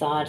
7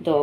2